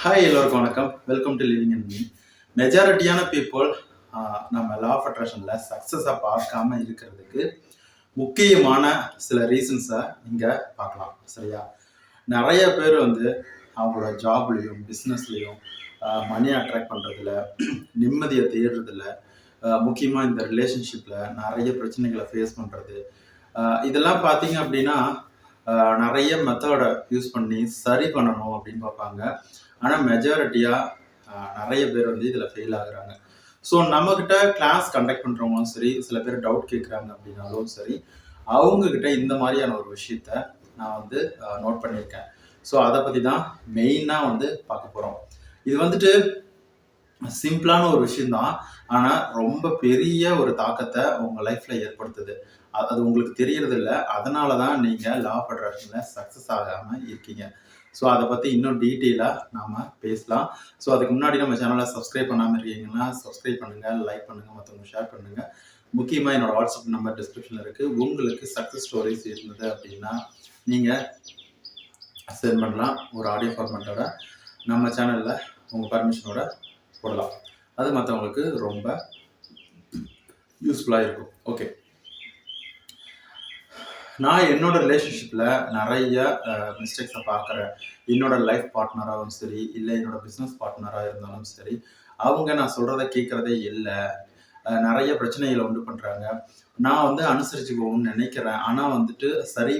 Hi எல்லோருக்கும் வணக்கம். Welcome to living and me. மெஜாரிட்டியான பீப்புள் நம்ம லா ஆஃப் அட்ராக்ஷனில் சக்ஸஸை பார்க்காம இருக்கிறதுக்கு முக்கியமான சில ரீசன்ஸை இங்கே பார்க்கலாம். சரியா? நிறைய பேர் அவங்களோட ஜாப்லேயும் பிஸ்னஸ்லேயும் மணி அட்ராக்ட் பண்ணுறதுல, நிம்மதியை தேடுறதுல, முக்கியமாக இந்த ரிலேஷன்ஷிப்பில் நிறைய பிரச்சனைகளை ஃபேஸ் பண்ணுறது, இதெல்லாம் பார்த்தீங்க அப்படின்னா நிறைய மெத்தடை யூஸ் பண்ணி சரி பண்ணணும் அப்படின்னு பார்ப்பாங்க. ஆனால் மெஜாரிட்டியாக நிறைய பேர் இதில் ஃபெயில் ஆகுறாங்க. ஸோ நம்மக்கிட்ட கிளாஸ் கண்டக்ட் பண்ணுறவங்களும் சரி, சில பேர் டவுட் கேட்குறாங்க அப்படின்னாலும் சரி, அவங்கக்கிட்ட இந்த மாதிரியான ஒரு விஷயத்த நான் நோட் பண்ணியிருக்கேன். ஸோ அதை பற்றி தான் மெயினாக பார்க்க போகிறோம். இது சிம்பிளான ஒரு விஷயம்தான், ஆனால் ரொம்ப பெரிய ஒரு தாக்கத்தை உங்கள் லைஃப்பில் ஏற்படுத்துது. அது உங்களுக்கு தெரியறது இல்லை. அதனால தான் நீங்கள் லா ஆஃப் அட்ராக்ஷனில் சக்ஸஸ் ஆகாமல் இருக்கீங்க. ஸோ அதை பற்றி இன்னும் டீட்டெயிலாக நாம் பேசலாம். ஸோ அதுக்கு முன்னாடி நம்ம சேனலை சப்ஸ்கிரைப் பண்ணாமல் இருக்கீங்கன்னா சப்ஸ்கிரைப் பண்ணுங்கள், லைக் பண்ணுங்கள், மற்றவங்க ஷேர் பண்ணுங்கள். முக்கியமாக என்னோடய வாட்ஸ்அப் நம்பர் டிஸ்கிரிப்ஷனில் இருக்குது. உங்களுக்கு சக்ஸஸ் ஸ்டோரிஸ் இருந்தது அப்படின்னா நீங்கள் சென்ட் பண்ணலாம். ஒரு ஆடியோ ஃபார்மேட்டோட நம்ம சேனலில் உங்கள் பர்மிஷனோட போடலாம். அது மற்றவங்களுக்கு ரொம்ப யூஸ்ஃபுல்லாக இருக்கும். ஓகே, நான் என்னோட ரிலேஷன்ஷிப்பில் நிறைய மிஸ்டேக்ஸை பார்க்குறேன். என்னோட லைஃப் பார்ட்னராகவும் சரி, இல்லை என்னோட பிஸ்னஸ் பார்ட்னராக இருந்தாலும் சரி, அவங்க நான் சொல்கிறத கேட்குறதே இல்லை. நிறைய பிரச்சனைகளை உண்டு பண்ணுறாங்க. நான் அனுசரிச்சுக்கோன்னு நினைக்கிறேன், ஆனால் சரி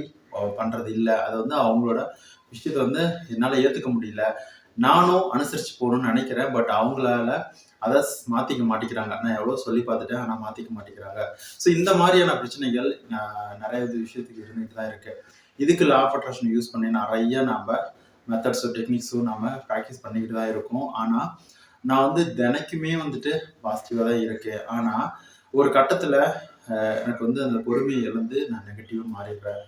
பண்ணுறது இல்லை. அது அவங்களோட விஷயத்தை என்னால் ஏற்றுக்க முடியல. நானும் அனுசரித்து போகணும்னு நினைக்கிறேன், பட் அவங்களால அதை மாற்றிக்க மாட்டேங்கிறாங்க. நான் எவ்வளோ சொல்லி பார்த்துட்டேன், ஆனால் மாற்றிக்க மாட்டேங்கிறாங்க. ஸோ இந்த மாதிரியான பிரச்சனைகள் நிறைய விஷயத்துக்கு இருந்துகிட்டு தான் இருக்குது. இதுக்கு லா ஆஃப் அட்ராக்ஷன் யூஸ் பண்ணி நிறைய நம்ம மெத்தட்ஸும் டெக்னிக்ஸும் நம்ம ப்ராக்டிஸ் பண்ணிக்கிட்டு தான் இருக்கோம். ஆனால் நான் தினைக்குமே பாசிட்டிவாக தான் இருக்கேன். ஆனால் ஒரு கட்டத்தில் எனக்கு அந்த பொறுமையை இழந்து நான் நெகட்டிவாக மாறிடுறேன்.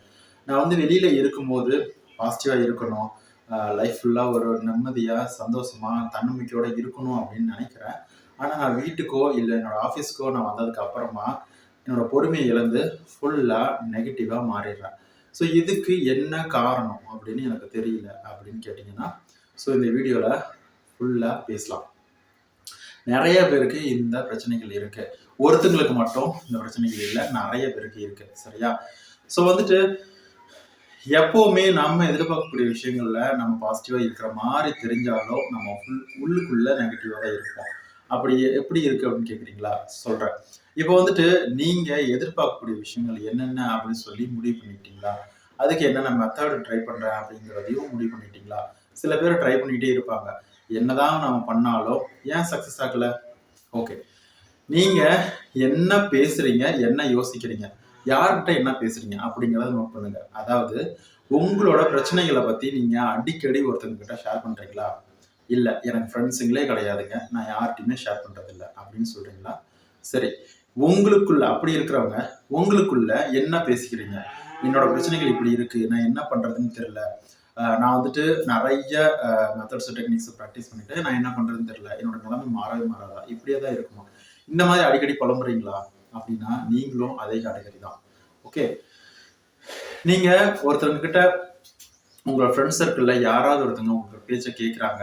நான் வெளியில் இருக்கும்போது பாசிட்டிவாக இருக்கணும், லைஃப் ஃபுல்லாக ஒரு நிம்மதியாக சந்தோஷமாக தன்னம்பிக்கையோடு இருக்கணும் அப்படின்னு நினைக்கிறேன். ஆனால் நான் வீட்டுக்கோ இல்லை என்னோடய ஆஃபீஸ்க்கோ நான் வந்ததுக்கு அப்புறமா என்னோடய பொறுமையை இழந்து ஃபுல்லாக நெகட்டிவாக மாறிடுறேன். ஸோ இதுக்கு என்ன காரணம் அப்படின்னு எனக்கு தெரியல அப்படின்னு கேட்டிங்கன்னா, ஸோ இந்த வீடியோவில் ஃபுல்லாக பேசலாம். நிறைய பேருக்கு இந்த பிரச்சனைகள் இருக்குது. ஒருத்தங்களுக்கு மட்டும் இந்த பிரச்சனைகள் இல்லை, நிறைய பேருக்கு இருக்குது. சரியா? ஸோ எப்போவுமே நம்ம எதிர்பார்க்கக்கூடிய விஷயங்கள்ல நம்ம பாசிட்டிவாக இருக்கிற மாதிரி தெரிஞ்சாலும் நம்ம உள்ளுக்குள்ள நெகட்டிவாக தான் இருப்போம். அப்படி எப்படி இருக்கு அப்படின்னு கேட்குறீங்களா? சொல்கிறேன். இப்போ நீங்கள் எதிர்பார்க்கக்கூடிய விஷயங்கள் என்னென்ன அப்படின்னு சொல்லி முடிவு பண்ணிட்டீங்களா? அதுக்கு என்னென்ன மெத்தட் ட்ரை பண்ணுறேன் அப்படிங்கிறதையும் முடிவு பண்ணிட்டீங்களா? சில பேர் ட்ரை பண்ணிகிட்டே இருப்பாங்க. என்னதான் நம்ம பண்ணாலும் ஏன் சக்ஸஸ் ஆகலை? ஓகே, நீங்கள் என்ன பேசுகிறீங்க, என்ன யோசிக்கிறீங்க, யார்கிட்ட என்ன பேசுறீங்க அப்படிங்கிறத நோட் பண்ணுங்க. அதாவது உங்களோட பிரச்சனைகளை பற்றி நீங்கள் அடிக்கடி ஒருத்தவங்க ஷேர் பண்ணுறீங்களா? இல்லை, எனக்கு ஃப்ரெண்ட்ஸுங்களே கிடையாதுங்க, நான் யார்கிட்டையுமே ஷேர் பண்ணுறதில்ல அப்படின்னு சொல்கிறீங்களா? சரி, உங்களுக்குள்ள அப்படி இருக்கிறவங்க உங்களுக்குள்ள என்ன பேசிக்கிறீங்க? என்னோட பிரச்சனைகள் இப்படி இருக்குது, நான் என்ன பண்ணுறதுன்னு தெரியல, நான் நிறைய மெத்தட்ஸ் டெக்னிக்ஸ் ப்ராக்டிஸ் பண்ணிட்டு நான் என்ன பண்ணுறதுன்னு தெரியல, என்னோட நிலைமை மாறவே மாறாதா, இப்படியே தான் இருக்குமா, இந்த மாதிரி அடிக்கடி புலம்புறீங்களா? அப்படின்னா நீங்களும் அதே கேட்டகரி தான். ஓகே, நீங்க ஒருத்தவங்க கிட்ட உங்களோட ஃப்ரெண்ட் சர்க்கிள்ல யாராவது ஒருத்தவங்க உங்க பேச்சை கேட்குறாங்க,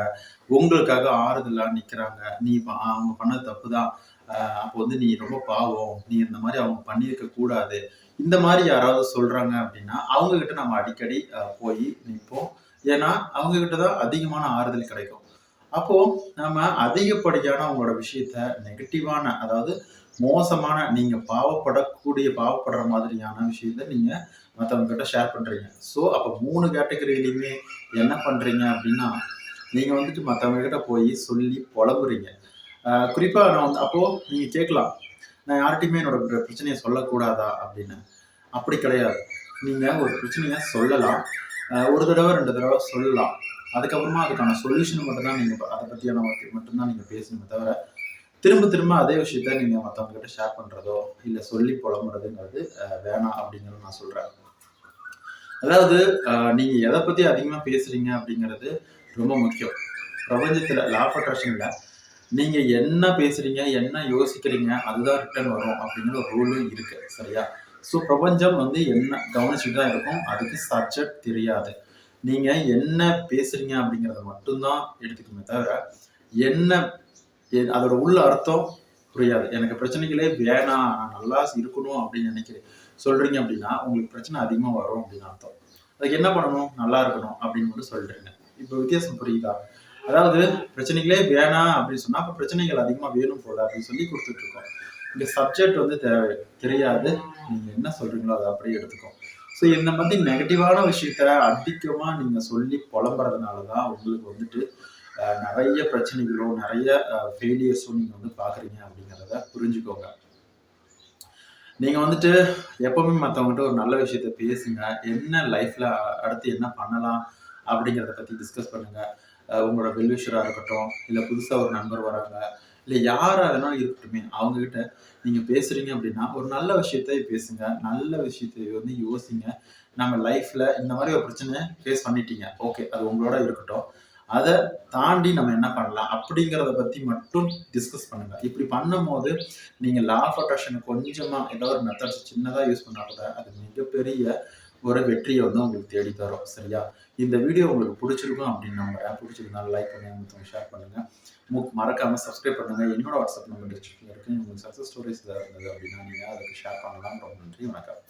உங்களுக்காக ஆறுதலா நிற்கிறாங்க, நீ அவங்க பண்ணது தப்பு தான், அப்போ நீ ரொம்ப பாவம், நீ இந்த மாதிரி அவங்க பண்ணியிருக்க கூடாது, இந்த மாதிரி யாராவது சொல்றாங்க அப்படின்னா அவங்க கிட்ட நம்ம அடிக்கடி போய் நிற்போம். ஏன்னா அவங்க கிட்ட தான் அதிகமான ஆறுதல் கிடைக்கும். அப்போ நம்ம அதிகப்படியான அவங்களோட விஷயத்த நெகட்டிவான, அதாவது மோசமான, நீங்க பாவப்படுற மாதிரியான விஷயத்த நீங்க மற்றவங்க கிட்ட ஷேர் பண்றீங்க. ஸோ அப்போ 3 கேட்டகரியிலையுமே என்ன பண்றீங்க அப்படின்னா, நீங்க மற்றவங்க கிட்ட போய் சொல்லி புலம்புறீங்க. குறிப்பா நான் அப்போ நீங்க கேட்கலாம், நான் யார்கிட்டையுமே என்னோட பிரச்சனையை சொல்லக்கூடாதா அப்படின்னு. அப்படி கிடையாது. நீங்க ஒரு பிரச்சனையை சொல்லலாம், ஒரு தடவை 2 தடவை சொல்லலாம். அதுக்கப்புறமா அதுக்கான சொல்யூஷன் மட்டும்தான் நீங்க அதை பற்றியான மட்டும்தான் நீங்க பேசணுமே தவிர, திரும்ப திரும்ப அதே விஷயத்த நீங்க மற்றவங்க கிட்ட ஷேர் பண்றதோ இல்லை சொல்லி புலம்புறதுங்கிறது வேணாம் அப்படிங்கிறத நான் சொல்றேன். அதாவது நீங்க எதை பத்தி அதிகமா பேசுறீங்க அப்படிங்கிறது ரொம்ப முக்கியம். பிரபஞ்சத்துல லா ஆஃப் அட்ராக்ஷன்ல நீங்க என்ன பேசுறீங்க, என்ன யோசிக்கிறீங்க, அதுதான் ரிட்டர்ன் வரும் அப்படிங்கிற ஒரு ரூலும் இருக்கு. சரியா? ஸோ பிரபஞ்சம் என்ன கவனிச்சுட்டு தான் இருக்கும், அதுக்கு சப்ஜெக்ட் தெரியாது. நீங்க என்ன பேசுறீங்க அப்படிங்கிறத மட்டும்தான் எடுத்துக்குமே தவிர, என்ன அதோட உள்ள அர்த்தம் புரியாது. எனக்கு பிரச்சனைகளே வேணாம், நான் நல்லா இருக்கணும் அப்படின்னு நினைக்கிறேன் சொல்றீங்க அப்படின்னா, உங்களுக்கு பிரச்சனை அதிகமா வரும் அப்படின்னு அர்த்தம். அதுக்கு என்ன பண்ணணும்? நல்லா இருக்கணும் அப்படின்னு மட்டும் சொல்லிடுங்க. இப்போ வித்தியாசம் புரியுதா? அதாவது பிரச்சனைகளே வேணாம் அப்படின்னு சொன்னா, அப்ப பிரச்சனைகள் அதிகமா வேணும் போல அப்படின்னு சொல்லி குடுத்துட்டு இருக்கோம். இங்க சப்ஜெக்ட் வந்து தெரியாது. நீங்க என்ன சொல்றீங்களோ அத அப்படியே எடுத்துக்கும். ஸோ இந்த மாதிரி நெகட்டிவான விஷயத்த அதிகமா நீங்க சொல்லி புலம்புறதுனால தான் உங்களுக்கு வந்துட்டு நெறைய பிரச்சனைகளும், நெறைய ஃபெயிலியர்ஸும் நீங்க வந்து பார்க்குறீங்க அப்படிங்கிறத புரிஞ்சுக்கோங்க. நீங்க வந்துட்டு எப்பவுமே மத்தவங்ககிட்ட ஒரு நல்ல விஷயத்த பேசுங்க. என்ன லைஃப்ல அடுத்து என்ன பண்ணலாம் அப்படிங்கிறத பத்தி டிஸ்கஸ் பண்ணுங்க. உங்களோட வெல் விஷரா இருக்கட்டும், இல்ல புதுசா ஒரு நண்பர் வராங்க, இல்ல யாரா வேணாலும் இருக்கட்டுமே, அவங்க கிட்ட நீங்க பேசுறீங்க அப்படின்னா, ஒரு நல்ல விஷயத்தை பேசுங்க. நல்ல விஷயத்தை வந்து யோசிங்க. நம்ம லைஃப்ல இந்த மாரி ஒரு பிரச்சனைய ஃபேஸ் பண்ணிட்டீங்க. ஓகே. அது உங்களோட இருக்கட்டும். அத தாண்டி நம்ம என்ன பண்ணலாம்? அப்படிங்கிறத பத்தி மட்டும் டிஸ்கஸ் பண்ணுங்க. இப்படி பண்ணும்போது, நீங்க லா ஆஃப் அட்ராக்ஷன கொஞ்சமா ஏதோ ஒரு மெத்தட்ஸ் சின்னதா யூஸ் பண்ணா கூட, அது மிகப்பெரிய ஒரு வெற்றிய வந்து உங்களுக்கு தேடி தரும். சரியா? இந்த வீடியோ உங்களுக்கு புடிச்சிருக்கும் அப்படின்னு நம்புறேன். புடிச்சிருந்தா லைக் பண்ணுங்க, மத்தவங்களுக்கு ஷேர் பண்ணுங்க. மறக்காம சப்ஸ்கிரைப் பண்ணுங்க. என்னோட வாட்ஸ்அப் நம்பர் டிஸ்கிரிப்ஷன்ல இருக்கு. உங்களுக்கு சக்சஸ் ஸ்டோரீஸ் ஏதாவது இருந்தது அப்படின்னா, நீங்க அதுக்கு ஷேர் பண்ணலாம். ரொம்ப நன்றி. வணக்கம்.